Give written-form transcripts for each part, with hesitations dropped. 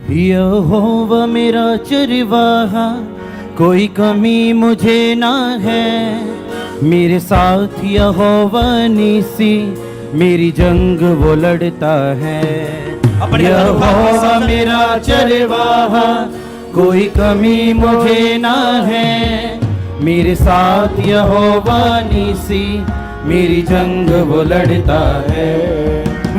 यहोवा मेरा चरवाहा, कोई कमी मुझे ना है। मेरे साथ यहोवा निसी, मेरी जंग वो लड़ता है। यहोवा मेरा चरवाहा, कोई कमी मुझे ना है। मेरे साथ यहोवा निसी, मेरी जंग वो लड़ता है।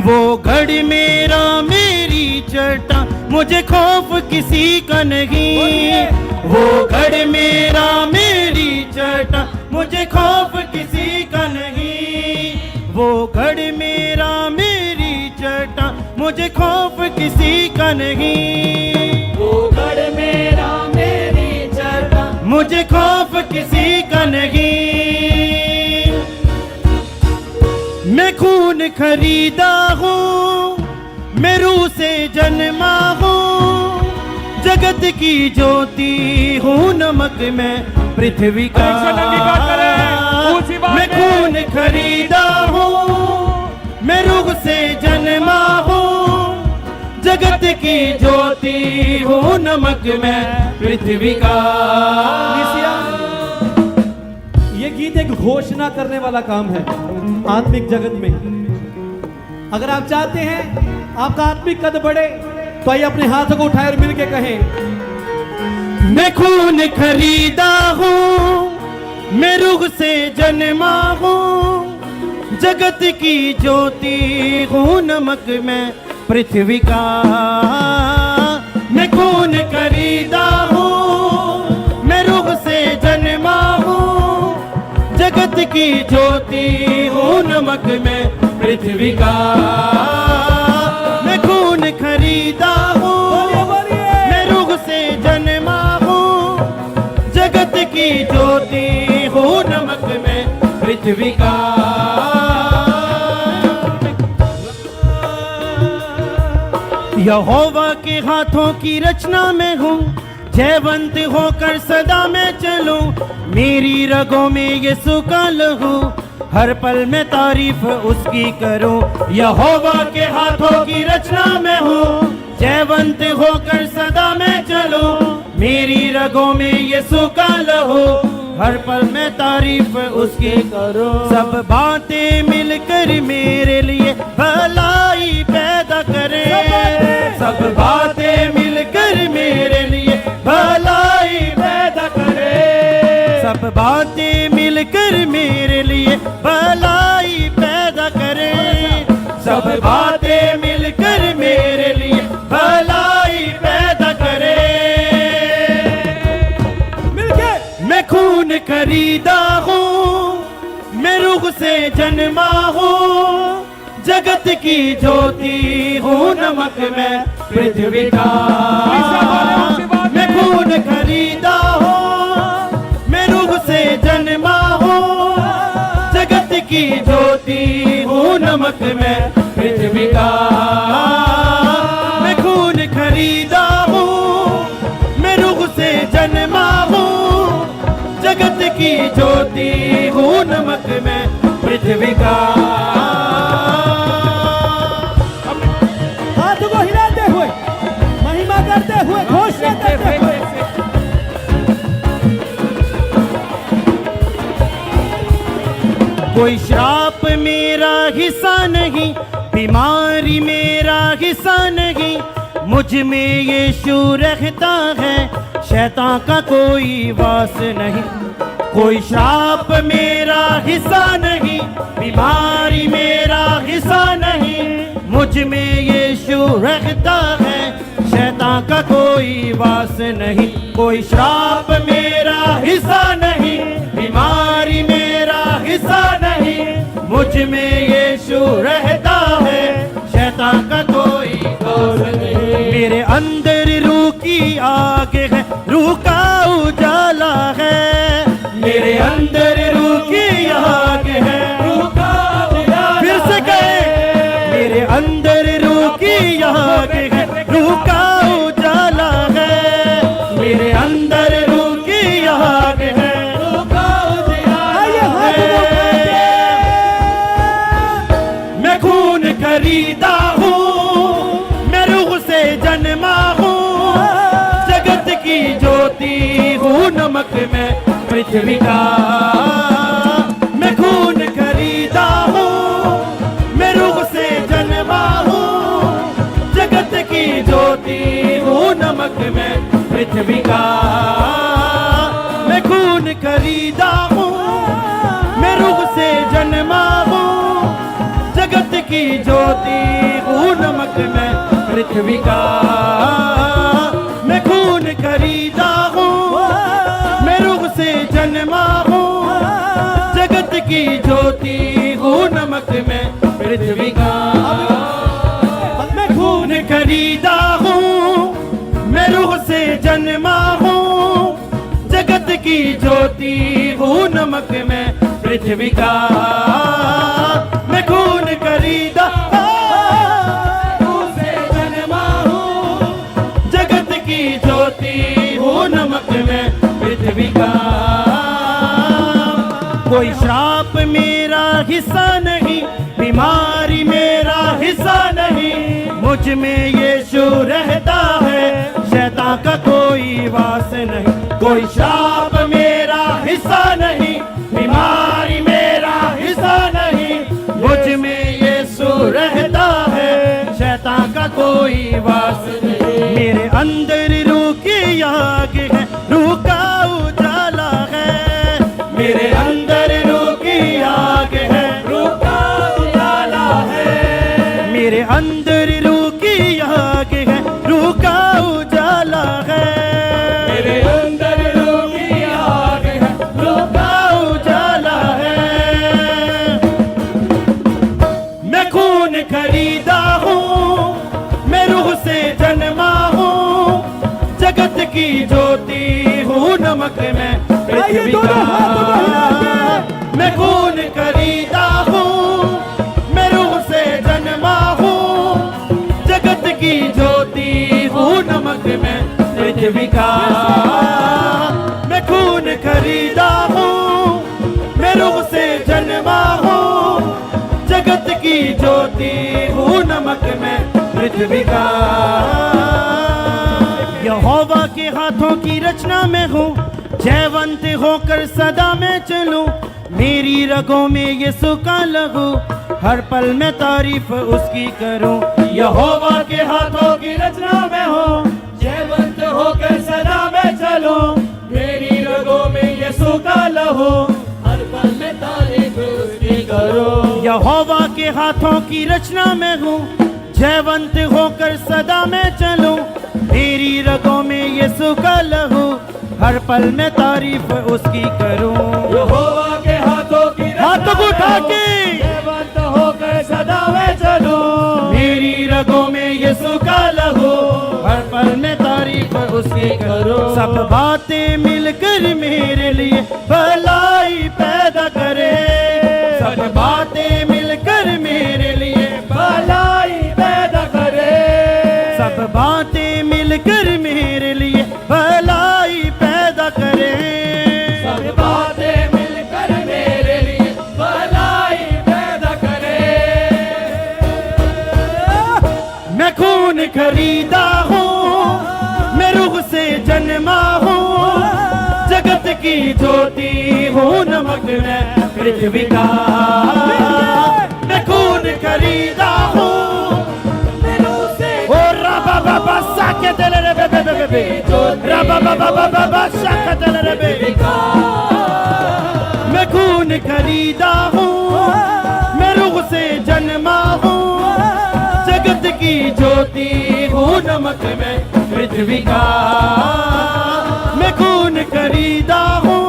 वो गढ़ मेरा मेरी चट्टान, मुझे खौफ किसी का नहीं। वो गढ़ मेरा मेरी चट्टान, मुझे खौफ किसी का नहीं। वो गढ़ मेरा मेरी चट्टान, मुझे खौफ किसी का नहीं। वो गढ़ मेरा मेरी चट्टान, मुझे खौफ किसी का नहीं। मैं खून खरीदा हूँ, मैं रूह से जन्मा हूँ। जगत की ज्योति हूँ, नमक मैं पृथ्वी का। मैं खून खरीदा हूँ, मैं रूह से जन्मा हूँ। जगत की ज्योति हूँ, नमक मैं पृथ्वी का। ये गीत एक घोषणा करने वाला काम है आत्मिक जगत में। अगर आप चाहते हैं आपका आत्मिक कद बढ़े, तो आइए अपने हाथों को उठाए और मिलके कहें, मैं खून खरीदा हूँ, मैं रूह से जन्मा हूँ। जगत की ज्योति हूँ, नमक मैं पृथ्वी का। मैं खून खरीदा हूँ, मैं रूह से जन्मा हूँ। जगत की ज्योति हूँ, नमक मैं पृथ्वी का। मैं खून खरीदा हूँ, मैं रूह से जन्मा हूँ। जगत की ज्योति हूँ, नमक मैं पृथ्वी का। यहोवा के हाथों की रचना में हूँ, जयवंत होकर सदा मैं चलूं। मेरी रगों में यीशु का लहू, हर पल में तारीफ उसकी करूं। यहोवा के हाथों की रचना में हूँ, जयवंत होकर सदा मैं चलूं। मेरी रगों में यीशु का लहू, हर पल में तारीफ उसकी करूं। सब बातें मिलकर मेरे लिए भलाई पैदा करें। सब बातें मिलकर मेरे लिए भलाई पैदा करें। सब बातें मिलकर मेरे लिए भलाई पैदा करें। सब बातें मिलकर मेरे लिए भलाई पैदा करें। मिलके मैं खून खरीदा हूँ, मैं रूह से जन्मा हूँ। जगत की ज्योति हूँ, नमक मैं पृथ्वी का। मैं खून खरीदा हूँ, मैं रूह से जन्मा हूँ। जगत की ज्योति हूँ, नमक मैं पृथ्वी का। मैं खून खरीदा हूँ, मैं रूह से जन्मा हूँ। जगत की ज्योति हूँ, नमक मैं पृथ्वी का। हाथों को हिलाते हुए, महिमा करते हुए, घोषणा करते हुए। कोई श्राप मेरा हिस्सा नहीं, बीमारी मेरा हिस्सा नहीं। मुझ में यीशु रहता है, शैतान का कोई वास नहीं। कोई श्राप मेरा हिस्सा नहीं, बीमारी मेरा हिस्सा नहीं। मुझ में यीशु रहता है, शैतान का कोई वास नहीं। कोई श्राप मेरा हिस्सा नहीं, बीमारी मेरा हिस्सा नहीं। मुझ में यीशु रहता है, शैतान का कोई वास नहीं। मेरे अंदर रूह की आग है, रूह का उजाला है। मेरे अंदर रूह की आग है, रूह का उजाला। फिर से कहे, मेरे अंदर रूह की आग है, रूह का उजाला है। मेरे अंदर रूह की आग है, रूह का उजाला है। मैं खून खरीदा हूँ, मैं रूह से जन्मा हूँ। हूँ नमक में पृथ्वी का, मैं खून खरीदा हूँ, मैं रूह से जन्मा हूँ, जगत की ज्योति हूँ नमक में पृथ्वी का, मैं खून खरीदा हूँ, मैं रूह से जन्मा हूँ, जगत की ज्योति हूँ नमक में पृथ्वी का, मैं खून खरीदा हूँ, मैं रूह से जन्मा हूँ, जगत की ज्योति हूँ नमक में पृथ्वी का, मैं खून खरीदा हूँ, मैं रूह से जन्मा हूँ, जगत की ज्योति हूँ नमक में पृथ्वी का, मैं खून खरीदा रूह से जन्मा हूँ, जगत की ज्योति हूँ नमक में पृथ्वी का, कोई श्राप मेरा हिस्सा नहीं, बीमारी मेरा हिस्सा नहीं, मुझ में यीशु रहता है, शैतान का कोई वास नहीं, कोई श्राप मेरा हिस्सा नहीं, बीमारी मेरा हिस्सा नहीं, मुझ में यीशु रहता है, शैतान का कोई वास नहीं, मेरे अंदर रूह की आग है, रूह का उजाला है, मेरे अंदर रूह की आग है, रूह का उजाला है, मेरे अंदर रूह की आग है, रूह का उजाला है, मेरे अंदर रूह की आग है, रूह का उजाला है, मैं खून खरीदा हूँ, मैं रूह से जन्मा हूँ, जगत की ज्योति हूँ नमक में पृथ्वी का, मैं खून खरीदा हूँ, मैं रूह से जन्मा हूँ, जगत की ज्योति हूँ नमक में पृथ्वी का, मैं खून खरीदा हूँ, मैं रूह से जन्मा हूँ, जगत की ज्योति हूँ नमक में पृथ्वी का, यहोवा के हाथों की रचना में हूँ, जयवंत होकर सदा मैं चलूं, मेरी रगों में यीशु का लहू, हर पल में तारीफ उसकी करूं, यहोवा के हाथों की रचना में हूँ, जयवंत होकर सदा मैं चलूं, मेरी रगों में यीशु का लहू, हर पल में तारीफ उसकी करूं, यहोवा के हाथों की रचना में हूँ, जयवंत होकर सदा मैं चलूं, मेरी रगों में यीशु का लहू, हर पल में तारीफ उसकी करूं, यहोवा के हाथों की हाथों को उठा के जयवंत होकर सदा मैं चलूं, मेरी रगों में यीशु का लहू, हर पल में तारीफ उसकी करूं, सब बातें मिलकर मेरे लिए भलाई पैदा करे, सब बातें मिलकर मेरे लिए भलाई पैदा करे, सब बातें मिलकर मेरे लिए भलाई पैदा करे, सब बातें मिलकर मेरे लिए भलाई पैदा करे, मैं खून खरीदा हूँ, मैं रूह से जन्मा हूँ, जगत की ज्योति हूँ नमक में पृथ्वी का, मैं खून खरीदा हूँ, के तेरे रे बे बे बे रबा बा बा बा बा शाखा तेरे रे बे, मैं खून खरीदा हूँ, मैं रूह से जन्मा हूँ, जगत की ज्योति हूँ नमक में पृथ्वी का, मैं खून खरीदा हूँ,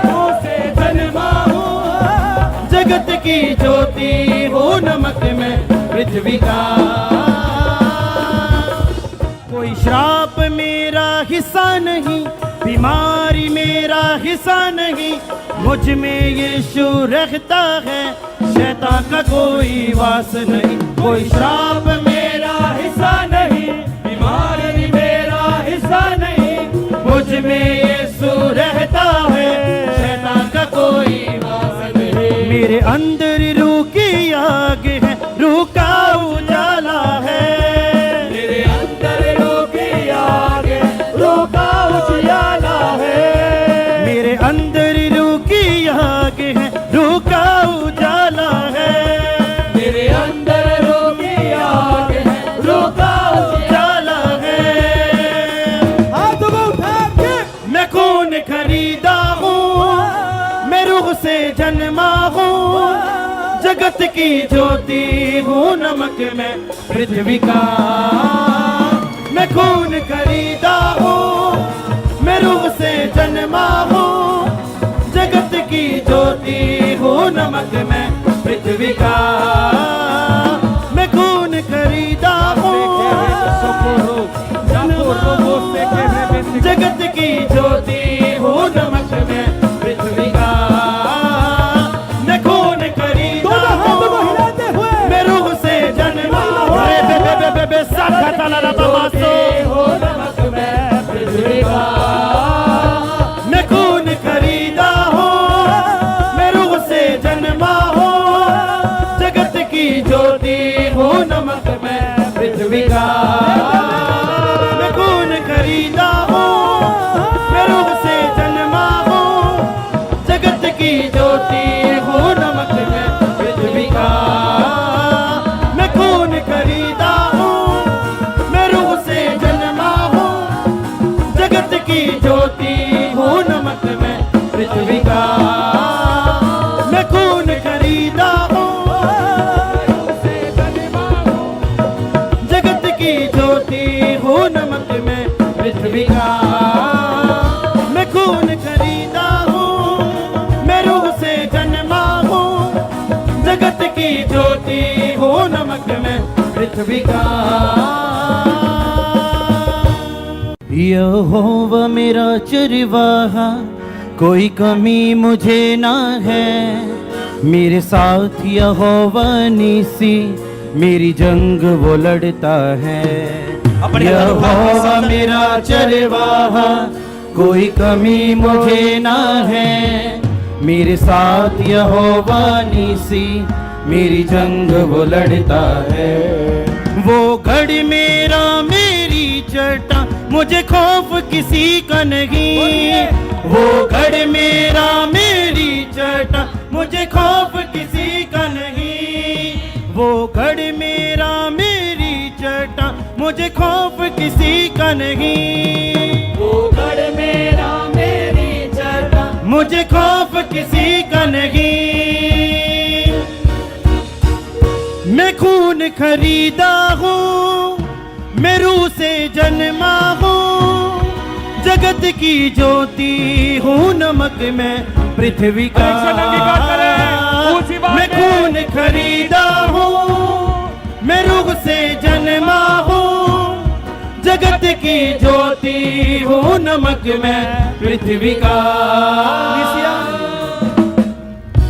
रूह से जन्मा हूँ, जगत की ज्योति हूँ नमक में पृथ्वी का, कोई श्राप मेरा हिस्सा नहीं, बीमारी मेरा हिस्सा नहीं, मुझ में यीशु रहता है, शैतान का कोई वास नहीं, कोई श्राप मेरा हिस्सा नहीं, बीमारी मेरा हिस्सा नहीं, मुझ में यीशु रहता है, शैतान का कोई वास नहीं, मेरे अंदर रूह की आग है, रूह का उजाला है, मेरे अंदर रूह की आग है, रूह का उजाला जगत की ज्योति हूँ नमक मैं पृथ्वी का, मैं खून खरीदा हूँ मैं रूह से जन्मा हूँ, जगत की ज्योति हूँ नमक मैं पृथ्वी का, मैं खून खरीदा हूँ जगत की ज्योति हूँ नमक मैं पृथ्वी का, मैं खून खरीदा हूँ मैं रूह से जन्मा हूँ, नमक मैं पृथ्वी का, मैं खून खरीदा हूँ मैं रूह से जन्मा हूँ, जगत की ज्योति हूँ नमक मैं पृथ्वी का, मैं खून खरीदा हूँ मैं रूह से जन्मा हूँ, जगत की ज्योति हूँ नमक मैं पृथ्वी का, मैं खून खरीदा हूँ मैं रूह से जन्मा हूँ, जगत की ज्योति हूँ नमक मैं पृथ्वी का, मैं खून खरीदा हूँ जगत की ज्योति हूँ नमक मैं पृथ्वी का, मैं खून खरीदा हूँ मैं रूह से जन्मा हूँ, जगत की ज्योति हूँ नमक मैं पृथ्वी का। यहोवा मेरा चरवाहा, कोई कमी मुझे ना है, मेरे साथ यहोवा निसी, मेरी जंग वो लड़ता है। यहोवा मेरा चरवाहा, कोई कमी मुझे ना है, मेरे साथ यहोवा निसी, मेरी जंग वो लड़ता है। वो गढ़ मेरा मेरी चट्टान, मुझे खौफ किसी का नहीं, वो गढ़ मेरा मेरी चट्टान, मुझे खौफ किसी का नहीं, वो गढ़ मेरा मेरी चट्टान, मुझे खौफ किसी का नहीं, वो गढ़ मेरा मेरी चट्टान, मुझे खौफ किसी का नहीं। मैं खून खरीदा हूँ मैं रूह से जन्मा हूँ, जगत की ज्योति हूँ नमक मैं पृथ्वी का, मैं खून खरीदा हूँ मैं रूह से जन्मा हूँ, जगत की ज्योति हूँ नमक मैं पृथ्वी का।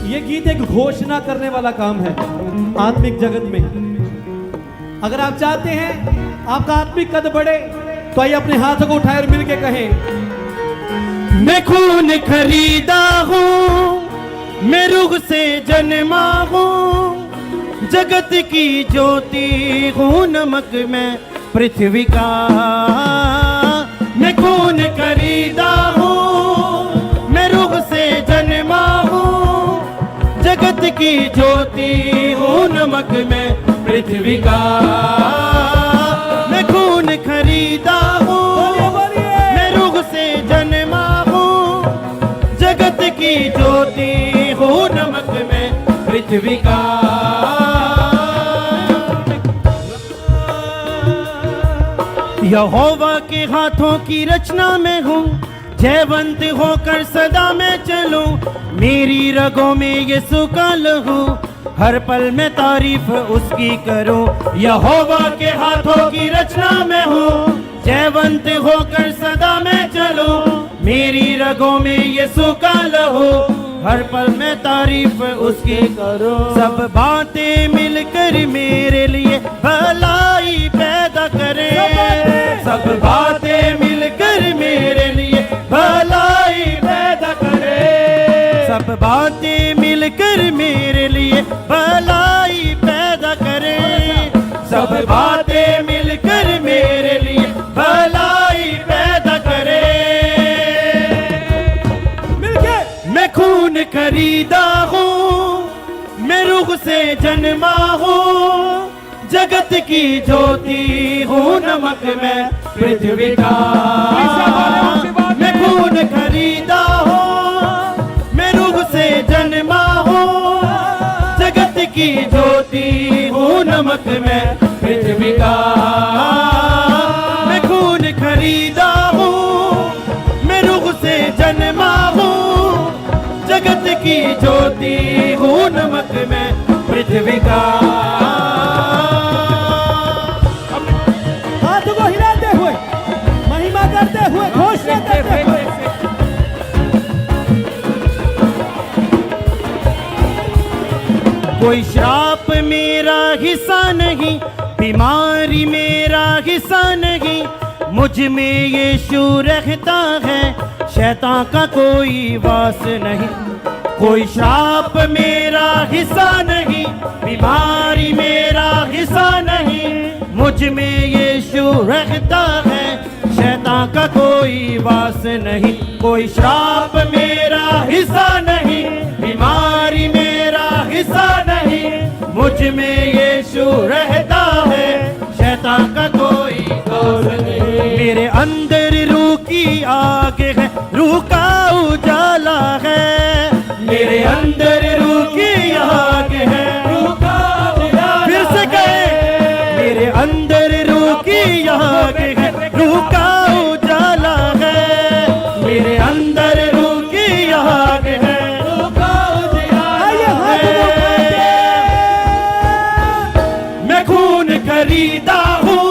ये गीत एक घोषणा करने वाला काम है आत्मिक जगत में। अगर आप चाहते हैं आपका आत्मिक कद बढ़े तो आइए अपने हाथों को उठाए और मिलके कहें, मैं खून खरीदा हूँ मैं रूह से जन्मा हूँ, जगत की ज्योति हूँ नमक मैं पृथ्वी का, मैं खून खरीदा हूँ मैं रूह से जन्मा हूँ, जगत की ज्योति हूँ नमक मैं पृथ्वी का, मैं खून खरीदा हूँ मैं रूह से जन्मा हूँ, जगत की ज्योति हूँ नमक मैं पृथ्वी का। यहोवा के हाथों की रचना में हूँ, जयवंत होकर सदा मैं चलूं, मेरी रगों में यीशु का लहू, हर पल में तारीफ उसकी करूं। यहोवा के हाथों की रचना में हूँ, जयवंत होकर सदा मैं चलूं, मेरी रगों में यीशु का लहू, हर पल में तारीफ उसकी करूं। सब बातें मिलकर मेरे लिए भलाई पैदा करें, सब बातें मिलकर मेरे लिए भलाई पैदा करें, सब बातें मिलकर मेरे लिए भलाई पैदा करें, सब बातें मिलकर मेरे लिए भलाई पैदा करें। मिलके मैं खून खरीदा हूँ मैं रूह से जन्मा हूँ, जगत की ज्योति हूँ नमक मैं पृथ्वी का, मैं खून खरीदा हूँ मैं रूह से जन्मा हूँ, जगत की ज्योति हूँ नमक मैं पृथ्वी का। मैं खून खरीदा हूँ, मैं रूह से जन्मा हूँ, जगत की ज्योति हूँ नमक मैं पृथ्वी का। हाथों को हिलाते हुए, महिमा करते हुए, घोषणा करते हुए। कोई श्राप मेरा हिस्सा नहीं, बीमारी मेरा हिस्सा नहीं, मुझ में यीशु रहता है, शैतान का कोई वास नहीं। कोई श्राप मेरा हिस्सा नहीं, बीमारी मेरा हिस्सा नहीं, मुझ में यीशु रहता है, शैतान का कोई वास नहीं। कोई श्राप मेरा हिस्सा नहीं, बीमारी मेरा हिस्सा नहीं, मुझ में यीशु रहता है, शैतान का कोई दोष नहीं। मेरे अंदर रूह की आग है, रूह का उजाला है, मेरे अंदर रूह की आग है, रूह का उजाला। फिर से कहे, मेरे अंदर रूह की आग है, रूह का उजाला है, मेरे अंदर रूह की आग है, रूह का उजाला है। मैं खून खरीदा हूँ,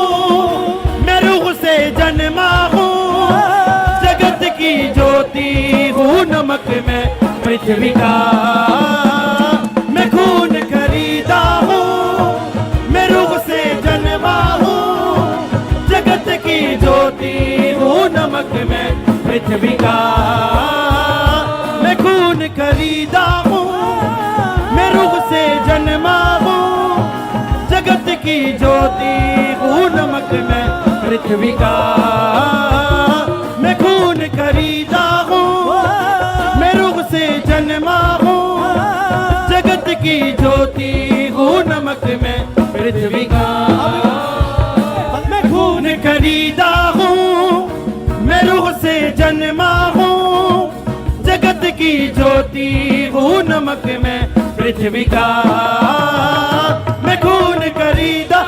मैं रूह से जन्मा हूँ, जगत की ज्योति हूँ नमक मैं पृथ्वी का। मैं खून खरीदा हूँ, मैं रूह से जन्मा हूँ, जगत की ज्योति हूँ नमक मैं पृथ्वी का। मैं खून खरीदा हूँ, मैं रूह से जन्मा हूँ, जगत की ज्योति हूँ नमक मैं पृथ्वी का। मैं खून खरीदा हूँ, मैं रूह से जन्मा हूँ, जगत की ज्योति हूँ नमक मैं पृथ्वी का। मैं खून खरीदा हूँ, मैं रूह से जन्मा हूँ, जगत की ज्योति हूँ नमक मैं पृथ्वी का। मैं खून खरीदा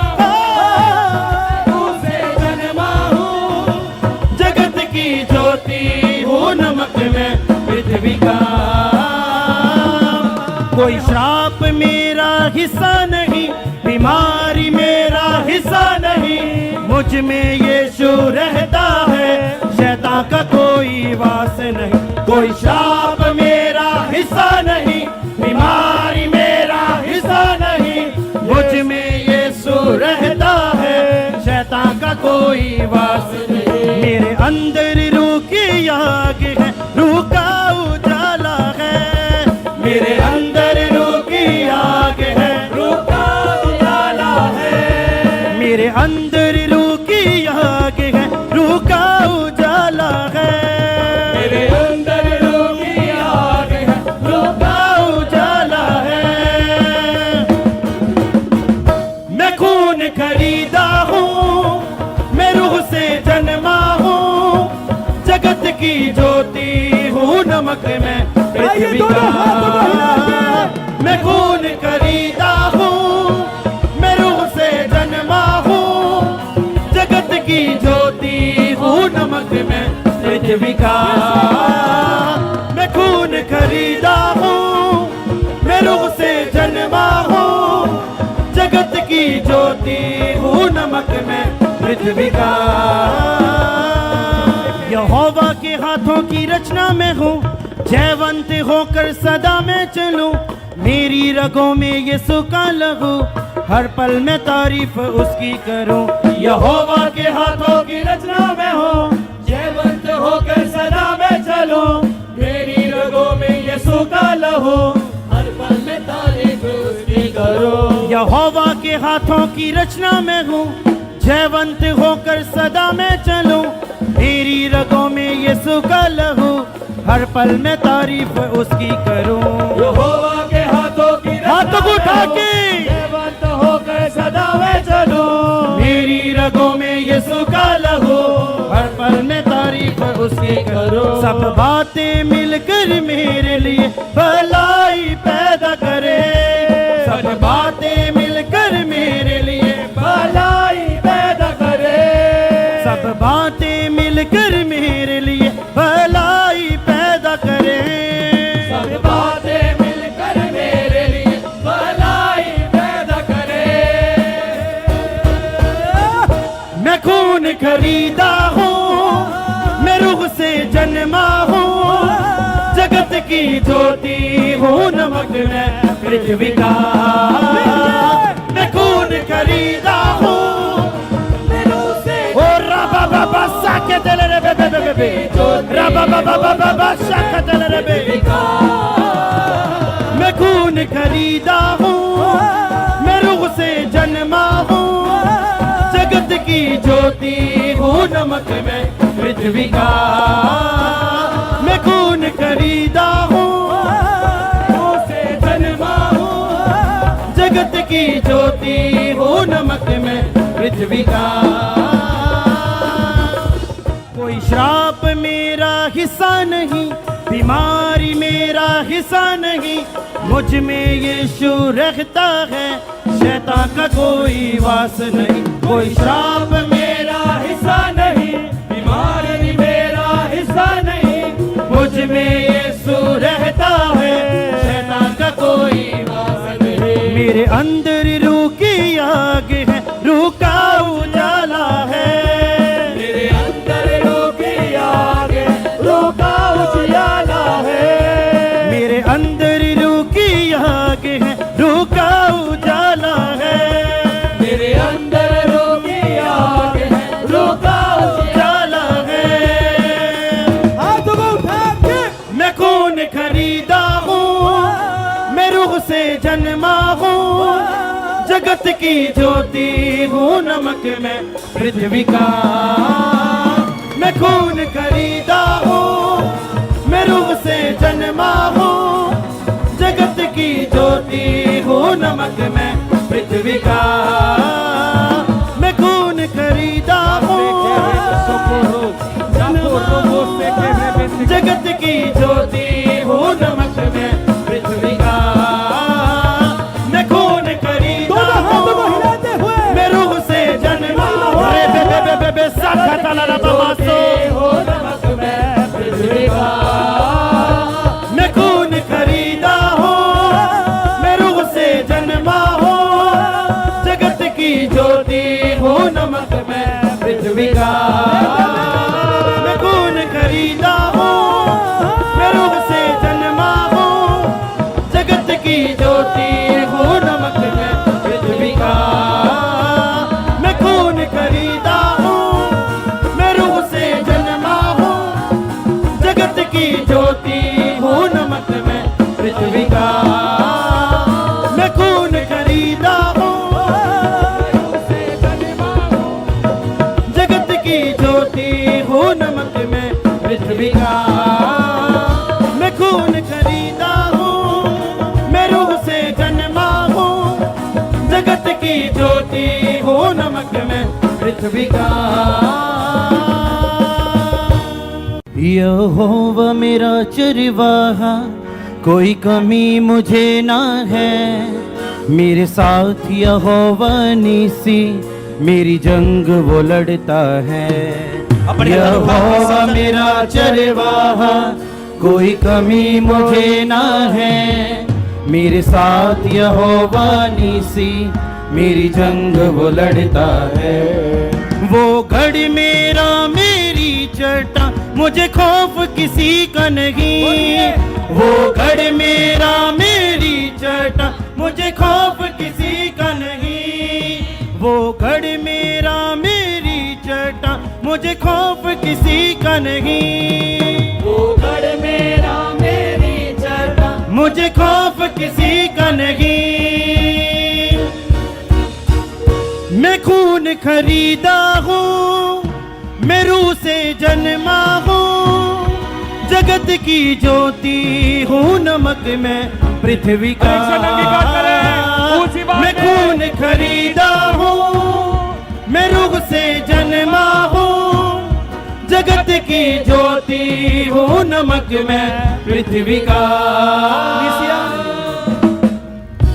रूह से जन्मा हूँ, जगत की ज्योति हूँ नमक मैं पृथ्वी का। कोई श्राप मेरा हिस्सा नहीं, बीमारी मेरा हिस्सा नहीं, मुझ में यीशु रहता है, शैतान का कोई वास नहीं। कोई श्राप मेरा हिस्सा नहीं, बीमारी मेरा हिस्सा नहीं, मुझ में यीशु रहता है, शैतान का कोई वास नहीं। मेरे अंदर रूह की आग है, रूह का उजाला है, मेरे अंदर रूह की आग है, रूह का उजाला है, मेरे अंदर रूह की आग है, रूह का उजाला है, मेरे अंदर रूह की आग है, रूह का उजाला है। मैं खून खरीदा हूँ, मैं रूह से जन्मा हूँ, जगत की ज्योति हूँ नमक मैं पृथ्वी का। मैं खून खरीदा हूँ, मैं रूह से जन्मा हूँ, जगत की ज्योति हूँ नमक मैं पृथ्वी का। मैं खून खरीदा हूँ, मैं रूह से जन्मा हूँ, जगत की ज्योति हूँ नमक मैं पृथ्वी का। यहोवा के हाथों की रचना में हूँ, जयवंत होकर सदा मैं चलूं, मेरी रगों में यीशु का लहू, हर पल में तारीफ उसकी करूं। यहोवा के हाथों की रचना में हूँ, जयवंत होकर सदा मैं चलूं, मेरी रगों में यीशु का लहू, हर पल में तारीफ उसकी करूं। यहोवा के हाथों की रचना में हूँ, जयवंत होकर सदा मैं चलूं, मेरी रगों में यीशु का लहू, हर पल में तारीफ उसकी करूं। यहोवा के हाथों की हाथों को उठा के जयवंत होकर सदा मैं चलूं, मेरी रगों में यीशु का लहू, हर पल में तारीफ उसकी करूं। सब बातें मिलकर मेरे लिए भलाई पैदा करे, सब बातें मिलकर मेरे लिए भलाई पैदा करे, सब बातें मिलकर मेरे लिए भलाई पैदा करे। सब बातें मिलकर मेरे लिए भलाई पैदा करे। मैं खून खरीदा हूँ, मैं रूह से जन्मा हूँ, जगत की ज्योति हूँ, नमक मैं पृथ्वी का। मैं खून खरीदा हूँ, मैं रूह से और रबा बाबा साके तेरे रे बे बे बे बे, रबा बाबा बाबा साके तेरे रे बे। मैं खून खरीदा हूँ, मैं रूह से जन्मा हूँ, जगत की ज्योति हूँ, नमक मैं पृथ्वी का। मैं खून खरीदा हूँ, रूह से जन्मा हूँ, जगत की ज्योति हूँ, नमक मैं पृथ्वी का। कोई श्राप मेरा हिस्सा नहीं, बीमारी मेरा हिस्सा नहीं, मुझ में यीशु रहता है, शैतान का कोई वास नहीं। कोई श्राप मेरा हिस्सा नहीं, बीमारी मेरा हिस्सा नहीं, मुझ में यीशु रहता है, शैतान का कोई वास नहीं। मेरे अंदर रूह की आग है, रूह का उजाला है, मेरे अंदर रूह की आग है, रूह का उजियाला है। मेरे अंदर रूह की आग है, रूह का उजाला है, मेरे अंदर रूह की आग है, रूह का उजाला है। हाथों को उठा के मैं खून खरीदा हूँ, मैं रूह से जन्मा हूँ, जगत की ज्योति हूँ, नमक मैं पृथ्वी का। मैं खून खरीदा हूँ, मैं रूह से जन्मा हूँ, जगत की ज्योति हूँ, नमक मैं पृथ्वी का। मैं खून खरीदा हूँ, जगत की ज्योति हूँ, नमक मैं पृथ्वी का। मैं खून खरीदा हूँ, मैं रूह से जन्मा हूँ, बे बे बे बे बे साखा तला ला बाबा सो। नमक मैं पृथ्वी का। मैं खून खरीदा हूँ, मैं रूह से जन्मा हूँ, जगत की ज्योति हूँ, नमक मैं पृथ्वी का। मैं खून खरीदा हूँ, मैं रूह से जन्मा हूँ, जगत की ज्योति हूँ, नमक मैं पृथ्वी का। मैं खून खरीदा हूँ, मैं रूह से जन्मा हूँ, जगत की ज्योति हूँ, नमक मैं पृथ्वी का। मैं खून खरीदा हूँ, जगत की ज्योति हूँ, नमक मैं पृथ्वी का। मैं खून खरीदा हूँ, मैं रूह से जन्मा हूँ, जगत की ज्योति हूँ, नमक मैं पृथ्वी का। यहोवा मेरा चरवाहा, कोई कमी मुझे ना है, मेरे साथ यहोवा निसी, मेरी जंग वो लड़ता है। यहोवा मेरा चरवाहा, कोई कमी मुझे ना है, मेरे साथ यहोवा निसी, मेरी जंग वो लड़ता है। वो गढ़ मेरा मेरी चट्टान, मुझे खौफ किसी का नहीं। वो गढ़ मेरा मेरी चट्टान, मुझे खौफ किसी का नहीं। वो गढ़ मेरा मेरी चट्टान, मुझे खौफ किसी का नहीं। वो गढ़ मेरा मेरी चट्टान, मुझे खौफ किसी का नहीं। मैं खून खरीदा हूँ, मैं रूह से जन्मा हूँ, जगत की ज्योति हूँ, नमक मैं पृथ्वी का। मैं खून खरीदा हूँ, मैं रूह से जन्मा हूँ, जगत की ज्योति हूँ, नमक मैं पृथ्वी का।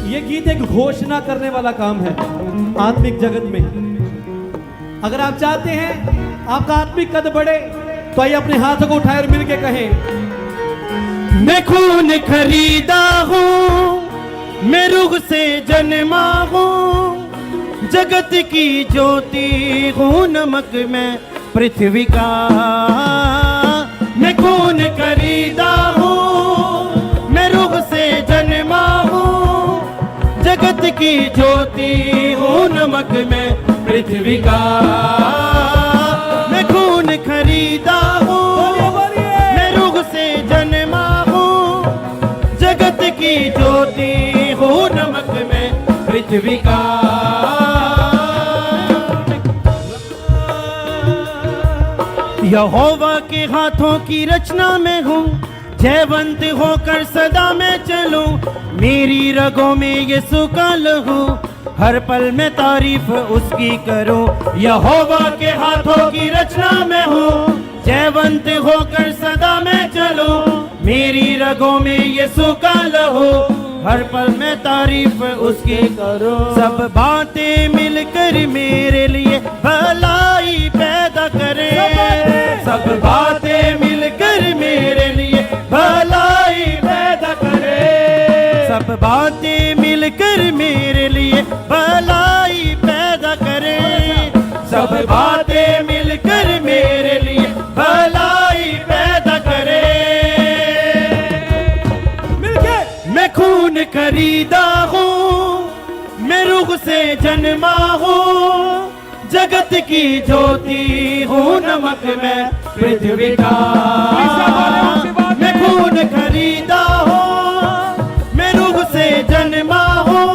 ये गीत एक घोषणा करने वाला काम है आत्मिक जगत में। अगर आप चाहते हैं आपका आत्मिक कद बढ़े तो आइए अपने हाथों को उठाए और मिलके कहें, मैं खून खरीदा हूँ, मैं रूह से जन्मा हूँ, जगत की ज्योति हूँ, नमक मैं पृथ्वी का। मैं खून खरीदा हूँ, मैं रूह से जन्मा हूँ, जगत की ज्योति हूँ, नमक मैं पृथ्वी का। मैं खून खरीदा हूँ, मैं रूह से जन्मा हूँ, जगत की ज्योति हूँ, नमक मैं पृथ्वी का। यहोवा के हाथों की रचना में हूँ, जयवंत होकर सदा मैं चलूं, मेरी रगों में यीशु का लहू, हर पल में तारीफ उसकी करूं। यहोवा के हाथों की रचना में हूँ, जयवंत होकर सदा मैं चलूं, मेरी रगों में यीशु का लहू, हर पल में तारीफ उसकी करूं। सब बातें मिलकर मेरे लिए भलाई पैदा करें, सब बातें मिलकर मेरे लिए भलाई पैदा करें, सब बातें मिलकर मेरे लिए भलाई पैदा करें, सब बातें मिलकर मेरे लिए भलाई पैदा करें। मिलके मैं खून खरीदा हूँ, मैं रूह से जन्मा हूँ, जगत की ज्योति हूँ, नमक मैं पृथ्वी का। मैं खून खरीदा हूँ, मैं रूह से जन्मा हूँ,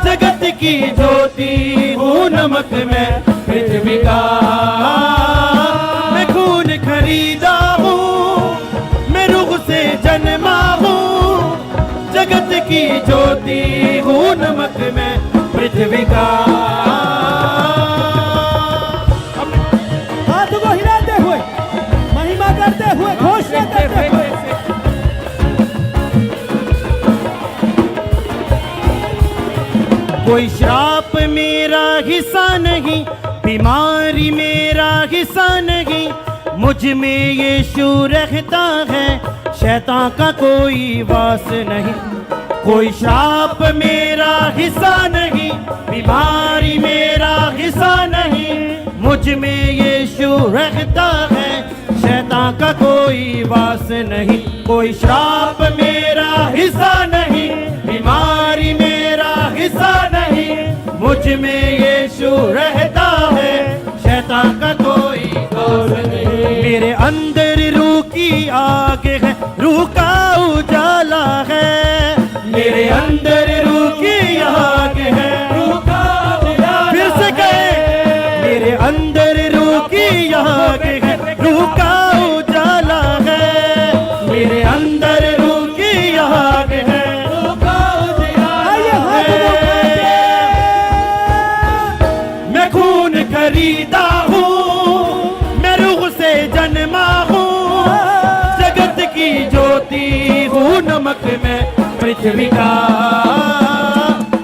जगत की ज्योति हूँ, नमक मैं पृथ्वी का। मैं खून खरीदा हूँ, मैं रूह से जन्मा हूँ, जगत की ज्योति हूँ, नमक मैं पृथ्वी का। हाथों को हिलाते हुए, महिमा करते हुए, घोषणा करते हुए, कोई श्राप मेरा हिस्सा नहीं, बीमारी मेरा हिस्सा नहीं, मुझ में यीशु रहता है, शैतान का कोई वास नहीं। कोई श्राप मेरा हिस्सा नहीं, बीमारी मेरा हिस्सा नहीं, मुझ में यीशु रहता है, शैतान का कोई वास नहीं। कोई श्राप मेरा हिस्सा नहीं, बीमारी मेरा हिस्सा नहीं, मुझ में यीशु रहता है, शैतान का कोई वास नहीं। मेरे अंदर रूह की आग है, रूह का उजाला है, मेरे अंदर रूह की आग है, रूह का उजाला। फिर से कहे, मेरे अंदर रूह की आग है, रूह का उजाला है, मेरे अंदर रूह की आग है, रूह का उजाला है। मैं खून खरीदा हूँ, मैं रूह से जन्मा हूँ, जगत की ज्योति हूँ, नमक मैं पृथ्वी का।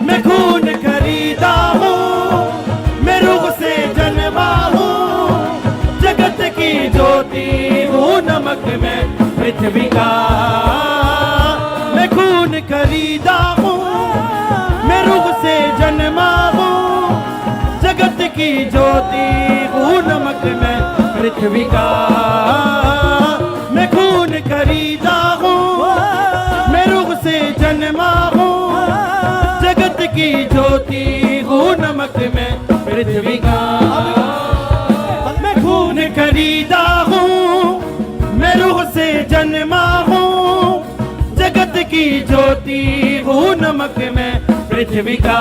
मैं खून खरीदा हूँ, मैं रूह से जन्मा हूँ, जगत की ज्योति हूँ, नमक मैं पृथ्वी का। मैं खून खरीदा हूँ, मैं रूह से जन्मा हूँ, जगत की ज्योति हूँ, नमक मैं पृथ्वी का। मैं खून खरीदा हूँ, मैं रूह से जन्मा हूँ, जगत की ज्योति हूँ, नमक मैं पृथ्वी का। मैं खून खरीदा हूँ, मैं रूह से जन्मा हूँ, जगत की ज्योति हूँ, नमक मैं पृथ्वी का।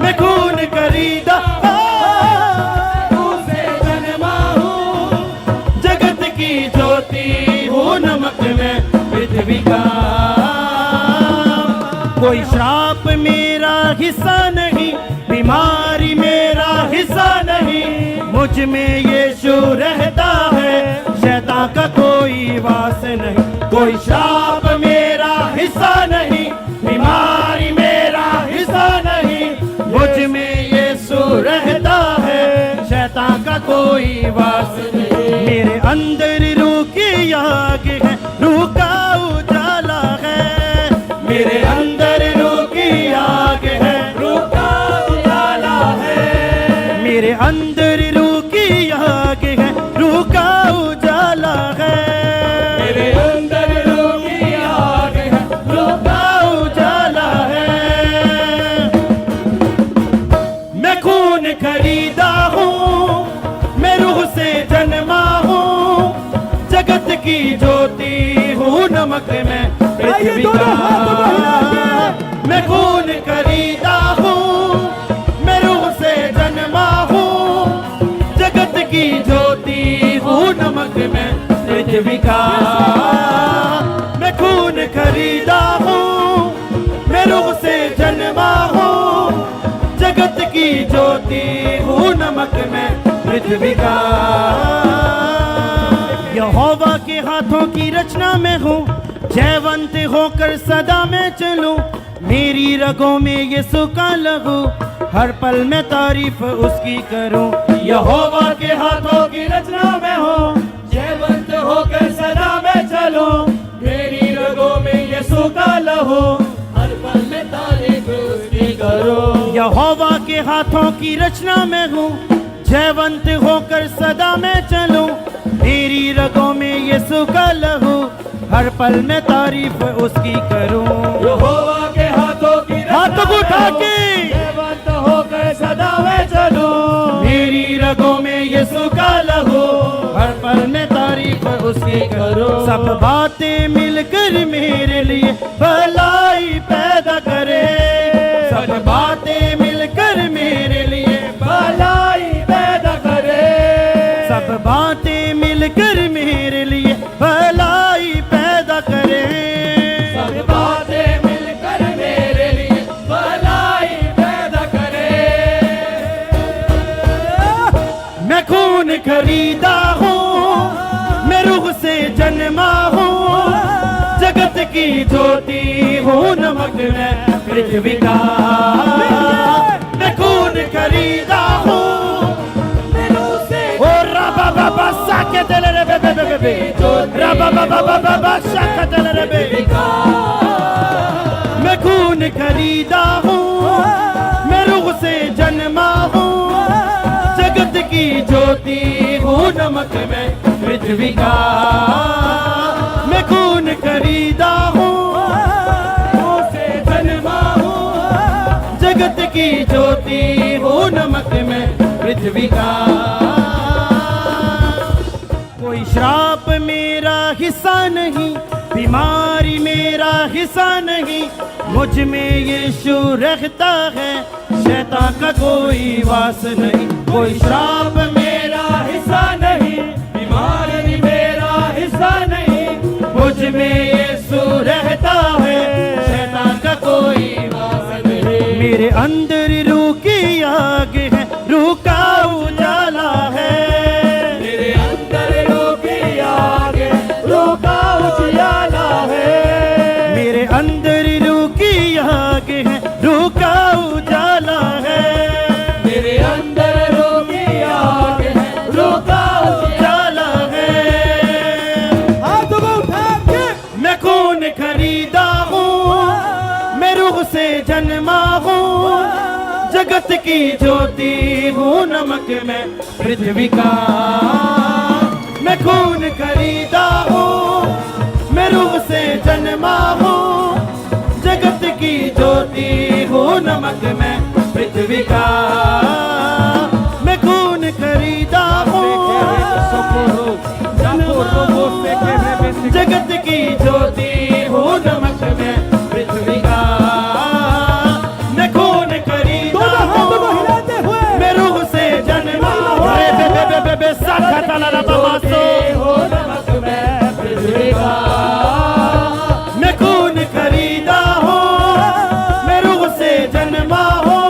मैं खून खरीदा रूह से जन्मा हूँ, जगत की ज्योति हूँ, नमक मैं पृथ्वी का। कोई श्राप मेरा हिस्सा नहीं, बीमारी मेरा हिस्सा नहीं, मुझ में यीशु रहता है, शैतान का कोई वास नहीं। कोई श्राप मेरा हिस्सा नहीं, बीमारी वास नहीं। मेरे अंदर रूह की आग है, रूह का उजाला है। मेरे अंदर रूह की आग है, रूह का उजाला है। मेरे अंदर रूह की आग है, रूह का उजाला है। मेरे अंदर रूह की आग है, रूह का उजाला है। मैं खून खरीदा हूँ, मैं रूह से जन्मा हूँ, जगत की ज्योति हूँ, नमक में पृथ्वी का। मैं खून खरीदा हूँ, मैं रूह से जन्मा हूँ, जगत की ज्योति हूँ, नमक में पृथ्वी का। मैं खून खरीदा हूँ, मैं रूह से जन्मा हूँ, जगत की ज्योति हूँ, नमक में पृथ्वी का। यहोवा के हाथों की रचना में हूँ, जयवंत होकर सदा मैं चलूं। मेरी रगों में यीशु का लहू, हर पल में तारीफ उसकी करूं। यहोवा के हाथों की रचना में हूँ, जयवंत होकर सदा मैं चलूं। मेरी रगों में यीशु का लहू, हर पल में तारीफ उसकी करूं। यहोवा के हाथों की रचना में हूँ, जयवंत होकर सदा मैं चलूं। मेरी रगों में यीशु का लहू, हर पल में तारीफ उसकी करूं। यहोवा के हाथों की हाथों को उठा के जयवंत होकर सदा मैं चलूं। मेरी रगों में यीशु का लहू, हर पल में तारीफ उसकी करूं। सब बातें मिलकर मेरे लिए भलाई पैदा करे। सब बातें मिलकर मेरे लिए भलाई पैदा करे। सब बातें मिलकर मेरे लिए भलाई पैदा करे। सब बातें मिलकर मेरे लिए भलाई पैदा करे। मैं खून खरीदा हूँ, मैं रूह से जन्मा हूँ, जगत की ज्योति हूँ, नमक में पृथ्वी का। मैं खून खरीदा हूँ, मैं रूह से रबा बाबा साके दिल रे बे बे बे बे रबा बाबा बाबा साके दिल रे बे। मैं खून खरीदा हूँ, मैं रूह से जन्मा हूँ, जगत की ज्योति हूँ, नमक में पृथ्वी का। मैं खून खरीदा हूँ, रूह से जन्मा हूँ, जगत की ज्योति हूँ, नमक में पृथ्वी का। कोई श्राप मेरा हिस्सा नहीं, बीमारी मेरा हिस्सा नहीं, मुझ में यीशु रहता है, शैतान का कोई वास नहीं। कोई श्राप मेरा हिस्सा नहीं, बीमारी मेरा हिस्सा नहीं, मुझ में यीशु रहता है, शैतान का कोई वास नहीं। मेरे अंदर रूह की आग है, रूह का उजाला है। मेरे अंदर रूह की आग है, रूह का उजाला है। मेरे अंदर रूह की आग है, रूह का उजाला है। मेरे अंदर रूह की आग है, रूह का उजाला है। हाथों को उठा के मैं खून खरीदा हूँ, मैं रूह से जन्मा हूँ, जगत की ज्योति हूँ, नमक में पृथ्वी का। मैं खून खरीदा हूँ, मैं रूह से जन्मा हूँ, जगत की ज्योति हूँ, नमक में पृथ्वी का। मैं खून खरीदा हूँ, जगत की ज्योति हूँ, नमक में पृथ्वी का। मैं खून खरीदा हूँ, मैं रूह से जन्मा हूँ, नमक में पृथ्वी का। मैं खून खरीदा हूँ, मैं रूह से जन्मा हूँ,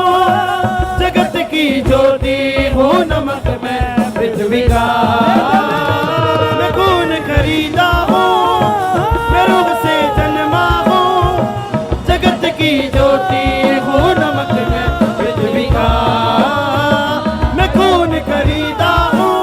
जगत की ज्योति हूँ, नमक में पृथ्वी का। मैं खून खरीदा हूँ, मैं रूह से जन्मा हूँ, जगत की ज्योति हूँ, नमक में पृथ्वी का। मैं खून खरीदा हूँ,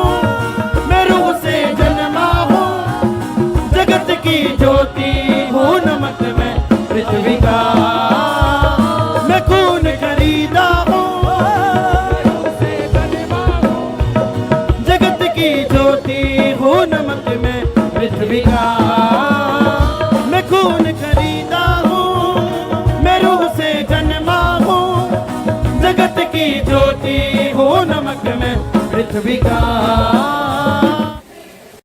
की ज्योति हो नमक में पृथ्वी का